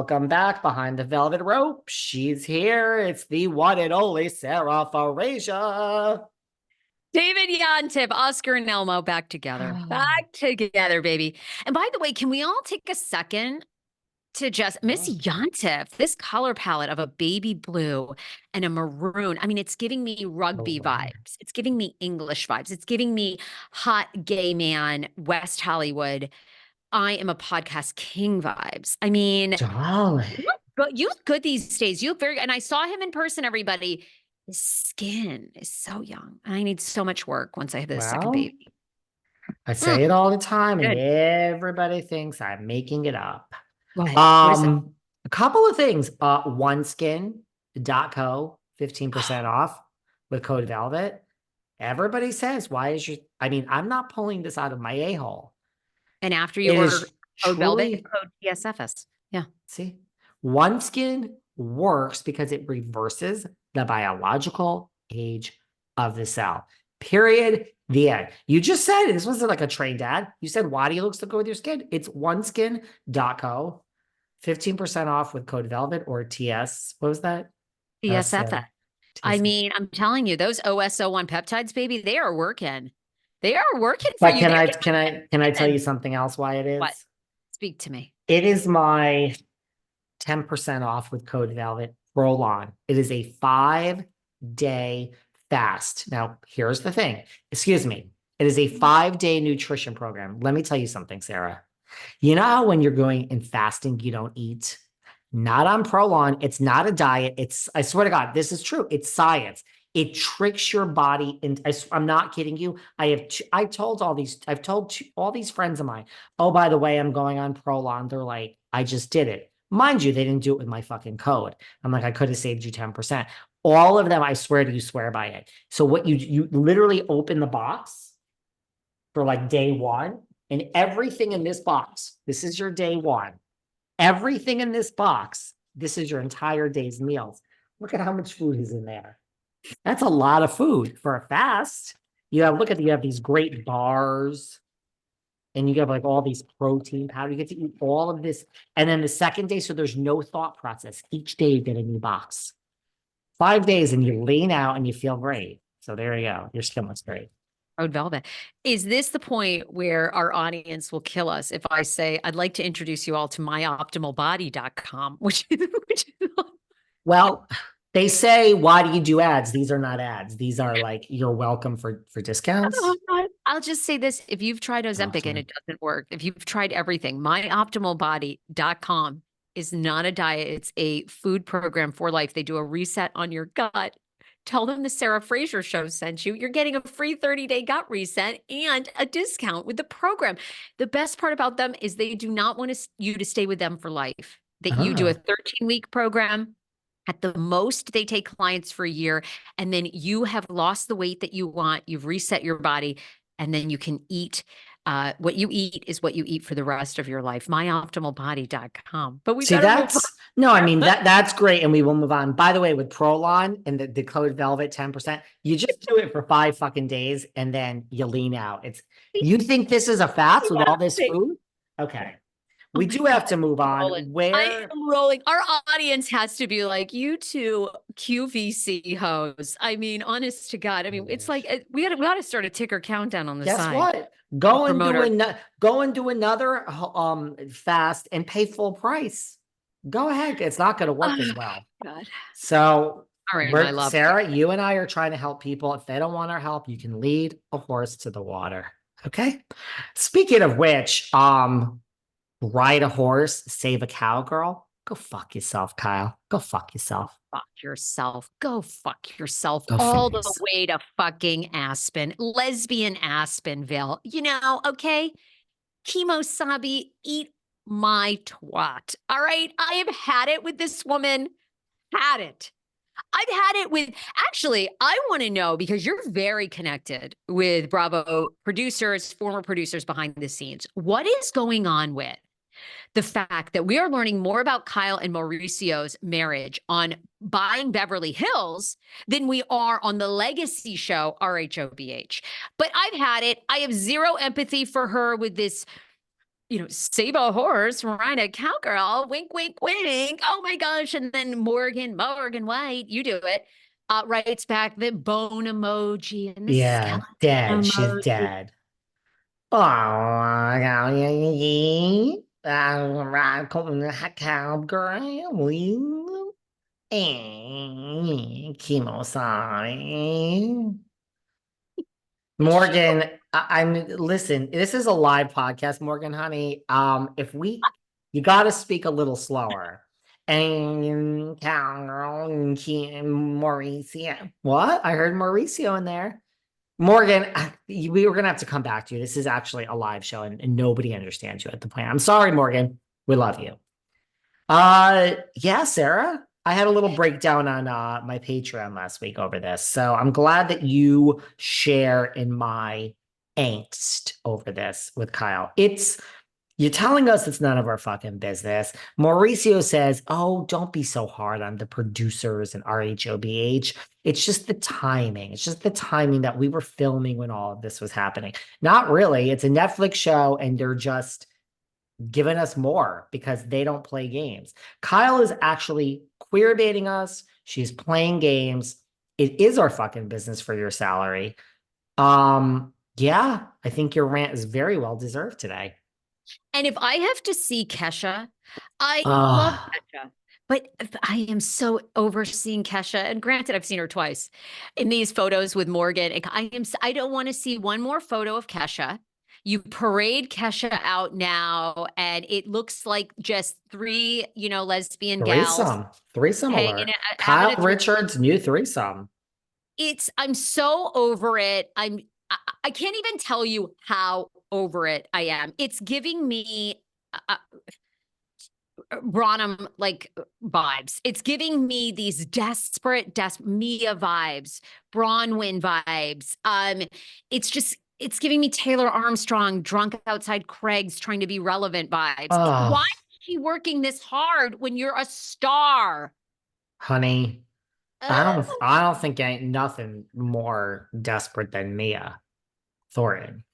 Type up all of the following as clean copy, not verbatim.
welcome back behind the velvet rope. She's here. It's the one and only Sarah Farasia. David Yontef, Oscar and Elmo back together. Back together, baby. And by the way, can we all take a second to just Miss Yontef, this color palette of a baby blue and a maroon. I mean, it's giving me rugby vibes. It's giving me English vibes. It's giving me hot gay man, West Hollywood. I am a podcast king vibes. I mean, Darling. you look good these days. You look very, and I saw him in person, everybody. His skin is so young. I need so much work once I have this second baby. I say it all the time, and Good. everybody thinks I'm making it up. What is it? A couple of things. oneskin.co, 15% off with code Velvet. Everybody says, why is your, I mean, I'm not pulling this out of my a-hole. And after you order code Velvet, code TSFS. Yeah. See, OneSkin works because it reverses the biological age of the cell. Period. The end. You just said it. This wasn't like a trained ad. You said, why do you look so good with your skin? It's oneskin.co, 15% off with code Velvet or TS. What was that? TSFS. I mean, I'm telling you, those OS01 peptides, baby, they are working. They are working for but you. Can I tell you something else why it is? What? Speak to me. It is my 10% off with code Velvet. Roll on. It is a 5-day fast. Now, here's the thing. Excuse me. It is a 5-day nutrition program. Let me tell you something, Sarah. You know how when you're going in fasting, you don't eat? Not on Prolon. It's not a diet. It's, I swear to God, this is true. It's science. It tricks your body. And I'm not kidding you. I've told all these friends of mine, oh, by the way, I'm going on Prolon. They're like, I just did it. Mind you, they didn't do it with my fucking code. I'm like, I could have saved you 10%. All of them, I swear to you, swear by it. So what you literally open the box for like day one, and everything in this box, this is your day one. Everything in this box, this is your entire day's meals. Look at how much food is in there. That's a lot of food for a fast. You have these great bars, and you have like all these protein powder. You get to eat all of this. And then the second day, so there's no thought process. Each day you get a new box. 5 days and you lean out and you feel great. So there you go. Your skin looks great. Code Velvet. Is this the point where our audience will kill us if I say, I'd like to introduce you all to myoptimalbody.com, which well, they say, why do you do ads? These are not ads. These are like, you're welcome for discounts. I'll just say this. If you've tried Ozempic and it doesn't work, if you've tried everything, myoptimalbody.com is not a diet. It's a food program for life. They do a reset on your gut. Tell them the Sarah Fraser Show sent you. You're getting a free 30-day gut reset and a discount with the program. The best part about them is they do not want you to stay with them for life. That you do a 13-week program. At the most, they take clients for a year, and then you have lost the weight that you want. You've reset your body, and then you can eat. What you eat is what you eat for the rest of your life. Myoptimalbody.com. But we see that's great, and we will move on. By the way, with Prolon and the code Velvet 10%, you just do it for 5 fucking days, and then you lean out. You think this is a fast with all this food? Okay. We do have to move on. I am rolling. Our audience has to be like, you two QVC hoes. I mean, honest to God. I mean, it's like we got to start a ticker countdown on the side. Guess what? Go and do another fast and pay full price. Go ahead. It's not going to work as well. God. So, all right, my love. Sarah, you and I are trying to help people. If they don't want our help, you can lead a horse to the water. Okay. Speaking of which, ride a horse, save a cowgirl. Go fuck yourself, Kyle. Go fuck yourself. Fuck yourself. Go fuck yourself. Go all the way to fucking Aspen. Lesbian Aspenville. You know, okay? Kimosabi, eat my twat. All right? I have had it with this woman. Had it. I've had it with, actually, I want to know, because you're very connected with Bravo producers, former producers behind the scenes. What is going on with the fact that we are learning more about Kyle and Mauricio's marriage on Buying Beverly Hills than we are on the legacy show RHOBH? But I've had it. I have zero empathy for her with this save a horse, ride a cowgirl, wink, wink, wink. Oh my gosh. And then Morgan White, you do it, writes back the bone emoji and the Yeah, skeleton dead. She's emoji. dead. Oh, cowgirl. Chemo. Morgan, I'm listen, this is a live podcast, Morgan, honey. If we you gotta speak a little slower. And cowgirl Mauricio. What? I heard Mauricio in there. Morgan, we were gonna have to come back to you. This is actually a live show and nobody understands you at the point. I'm sorry, Morgan. We love you. Yeah, Sarah. I had a little breakdown on my Patreon last week over this. So I'm glad that you share in my angst over this with Kyle. You're telling us it's none of our fucking business. Mauricio says, "Oh, don't be so hard on the producers and RHOBH. It's just the timing. It's just the timing that we were filming when all of this was happening." Not really. It's a Netflix show and they're just giving us more because they don't play games. Kyle is actually queer baiting us. She's playing games. It is our fucking business for your salary. Yeah, I think your rant is very well deserved today. And if I have to see Kesha, I love Ah, Kesha, but I am so over seeing Kesha. And granted, I've seen her twice in these photos with Morgan. I don't want to see one more photo of Kesha. You parade Kesha out now, and it looks like just three, lesbian gals threesome hanging, alert. having Kyle a threesome. Richards, new threesome. I'm so over it. I can't even tell you how over it I am. It's giving me Bronham like vibes. It's giving me these desperate, Mia vibes, Bronwyn vibes. It's giving me Taylor Armstrong drunk outside Craig's trying to be relevant vibes. Why Oh, is she working this hard when you're a star? honey, Oh. I don't think ain't nothing more desperate than Mia Thornton.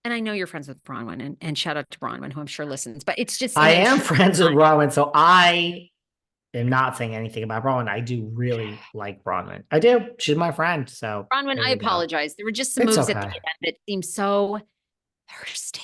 And I know you're friends with Bronwyn, and shout out to Bronwyn, who I'm sure listens. But it's just I like am she's friends with Rowan, so I am not saying anything about Bronwyn. I do really like Bronwyn. I do. She's my friend. So Bronwyn. there I you go. apologize. There were just some It's moves at the okay. end that seemed so thirsty.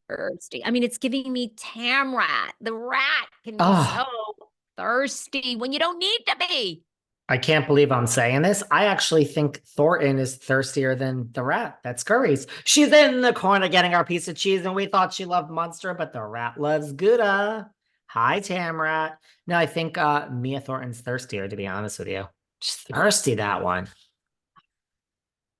Thirsty. I mean, it's giving me Tamrat. The rat can be so Oh, thirsty when you don't need to be. I can't believe I'm saying this. I actually think Thornton is thirstier than the rat. That's Curry's. She's in the corner getting our piece of cheese, and we thought she loved Munster, but the rat loves Gouda. Hi, Tamrat. No, I think Mia Thornton's thirstier, to be honest with you. She's thirsty, that one.